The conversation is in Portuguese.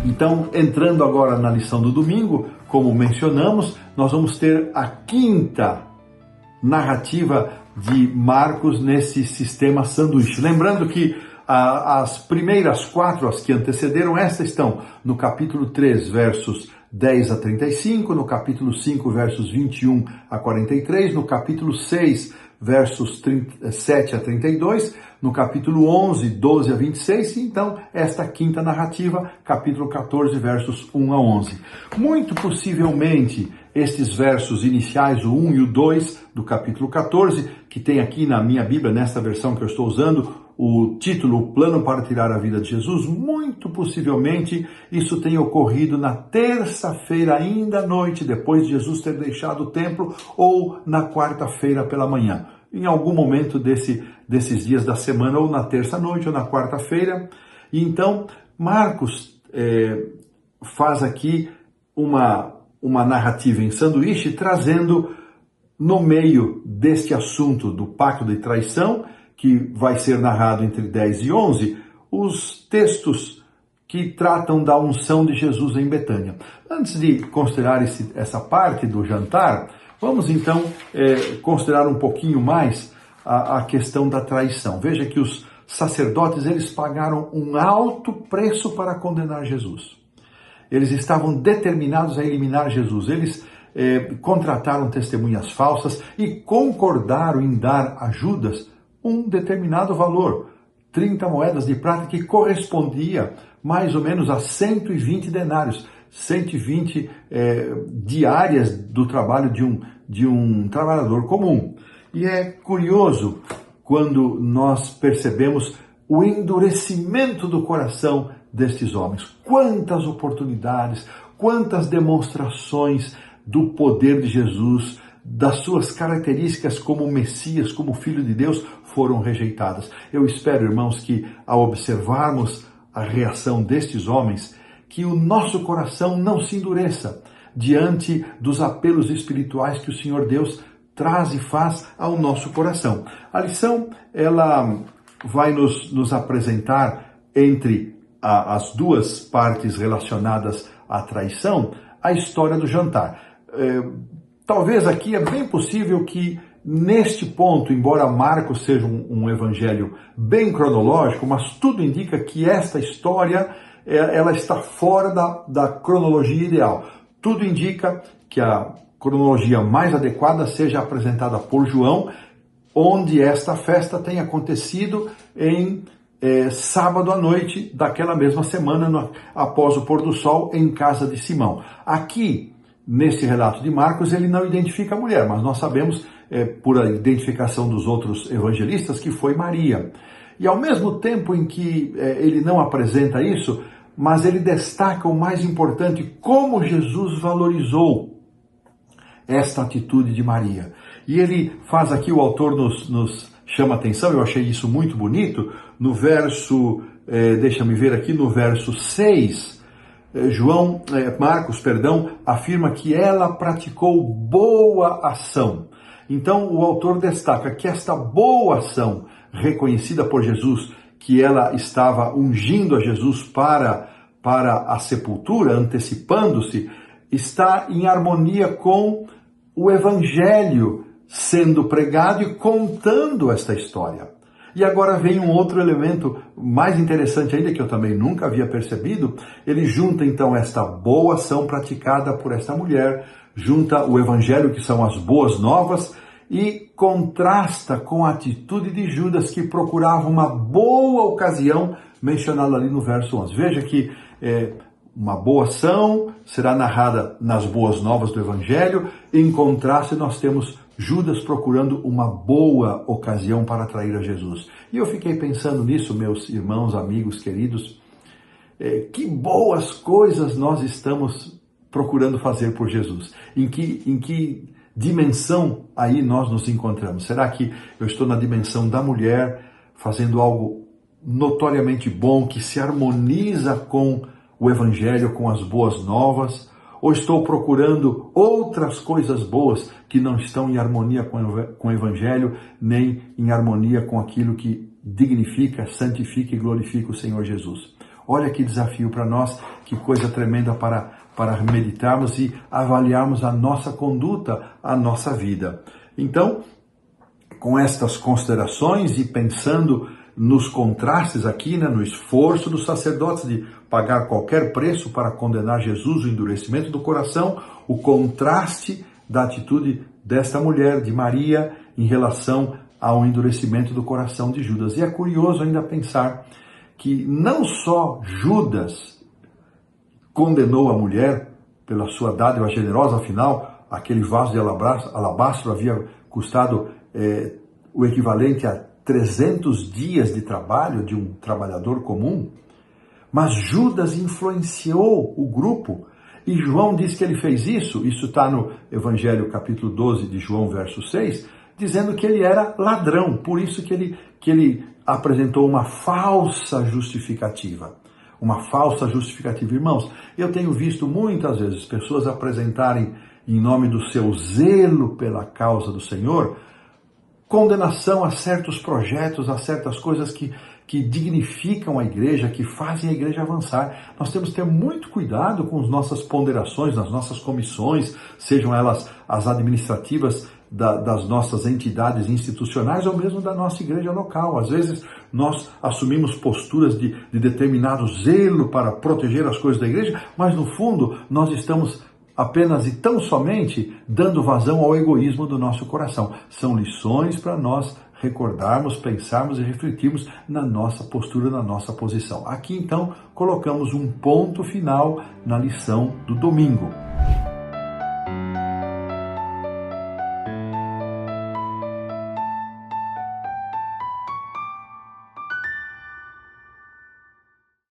Então, entrando agora na lição do domingo, como mencionamos, nós vamos ter a quinta narrativa de Marcos nesse sistema sanduíche. Lembrando que as primeiras 4, as que antecederam esta, estão no capítulo 3, versos 10 a 35, no capítulo 5, versos 21 a 43, no capítulo 6, versos 7 a 32, no capítulo 11, 12 a 26, e então esta quinta narrativa, capítulo 14, versos 1 a 11. Muito possivelmente, estes versos iniciais, o 1 e o 2 do capítulo 14, que tem aqui na minha Bíblia, nesta versão que eu estou usando, o título, o plano para tirar a vida de Jesus, muito possivelmente isso tenha ocorrido na terça-feira ainda à noite, depois de Jesus ter deixado o templo, ou na quarta-feira pela manhã. Em algum momento desses dias da semana, ou na terça-noite, ou na quarta-feira. E então, Marcos faz aqui uma narrativa em sanduíche, trazendo no meio deste assunto do pacto de traição, que vai ser narrado entre 10 e 11, os textos que tratam da unção de Jesus em Betânia. Antes de considerar essa parte do jantar, vamos então considerar um pouquinho mais a questão da traição. Veja que os sacerdotes, eles pagaram um alto preço para condenar Jesus. Eles estavam determinados a eliminar Jesus. Eles contrataram testemunhas falsas e concordaram em dar a Judas um determinado valor, 30 moedas de prata, que correspondia mais ou menos a 120 denários, 120 diárias do trabalho de um trabalhador comum. E é curioso quando nós percebemos o endurecimento do coração destes homens. Quantas oportunidades, quantas demonstrações do poder de Jesus, das suas características como Messias, como Filho de Deus, foram rejeitadas. Eu espero, irmãos, que ao observarmos a reação destes homens, que o nosso coração não se endureça diante dos apelos espirituais que o Senhor Deus traz e faz ao nosso coração. A lição, ela vai nos apresentar, entre as duas partes relacionadas à traição, a história do jantar. Talvez aqui é bem possível que neste ponto, embora Marcos seja um evangelho bem cronológico, mas tudo indica que esta história ela está fora da cronologia ideal. Tudo indica que a cronologia mais adequada seja apresentada por João, onde esta festa tem acontecido em sábado à noite daquela mesma semana, após o pôr do sol, em casa de Simão. Aqui, nesse relato de Marcos, ele não identifica a mulher, mas nós sabemos, por a identificação dos outros evangelistas, que foi Maria. E ao mesmo tempo em que ele não apresenta isso, mas ele destaca o mais importante, como Jesus valorizou esta atitude de Maria. E ele faz aqui, o autor nos chama atenção, eu achei isso muito bonito, no verso, deixa-me ver aqui, no verso 6, Marcos, afirma que ela praticou boa ação. Então o autor destaca que esta boa ação, reconhecida por Jesus, que ela estava ungindo a Jesus para a sepultura, antecipando-se, está em harmonia com o evangelho sendo pregado e contando esta história. E agora vem um outro elemento mais interessante ainda, que eu também nunca havia percebido. Ele junta então esta boa ação praticada por esta mulher, junta o evangelho, que são as boas novas, e contrasta com a atitude de Judas, que procurava uma boa ocasião, mencionada ali no verso 11. Veja que uma boa ação será narrada nas boas novas do evangelho. Em contraste, nós temos Judas procurando uma boa ocasião para atrair a Jesus. E eu fiquei pensando nisso, meus irmãos, amigos, queridos, que boas coisas nós estamos procurando fazer por Jesus. Em que dimensão aí nós nos encontramos? Será que eu estou na dimensão da mulher, fazendo algo notoriamente bom, que se harmoniza com o evangelho, com as boas novas? Ou estou procurando outras coisas boas que não estão em harmonia com o evangelho, nem em harmonia com aquilo que dignifica, santifica e glorifica o Senhor Jesus? Olha que desafio para nós, que coisa tremenda para meditarmos e avaliarmos a nossa conduta, a nossa vida. Então, com estas considerações e pensando nos contrastes aqui, no esforço dos sacerdotes de pagar qualquer preço para condenar Jesus, o endurecimento do coração, o contraste da atitude desta mulher, de Maria, em relação ao endurecimento do coração de Judas. E é curioso ainda pensar que não só Judas condenou a mulher pela sua dádiva generosa, afinal, aquele vaso de alabastro havia custado o equivalente a 300 dias de trabalho de um trabalhador comum, mas Judas influenciou o grupo, e João diz que ele fez isso está no Evangelho capítulo 12 de João, verso 6, dizendo que ele era ladrão, por isso que ele apresentou uma falsa justificativa. Uma falsa justificativa. Irmãos, eu tenho visto muitas vezes pessoas apresentarem, em nome do seu zelo pela causa do Senhor, condenação a certos projetos, a certas coisas que dignificam a igreja, que fazem a igreja avançar. Nós temos que ter muito cuidado com as nossas ponderações, nas nossas comissões, sejam elas as administrativas das nossas entidades institucionais ou mesmo da nossa igreja local. Às vezes nós assumimos posturas de determinado zelo para proteger as coisas da igreja, mas no fundo nós estamos apenas e tão somente dando vazão ao egoísmo do nosso coração. São lições para nós recordarmos, pensarmos e refletirmos na nossa postura, na nossa posição. Aqui então colocamos um ponto final na lição do domingo.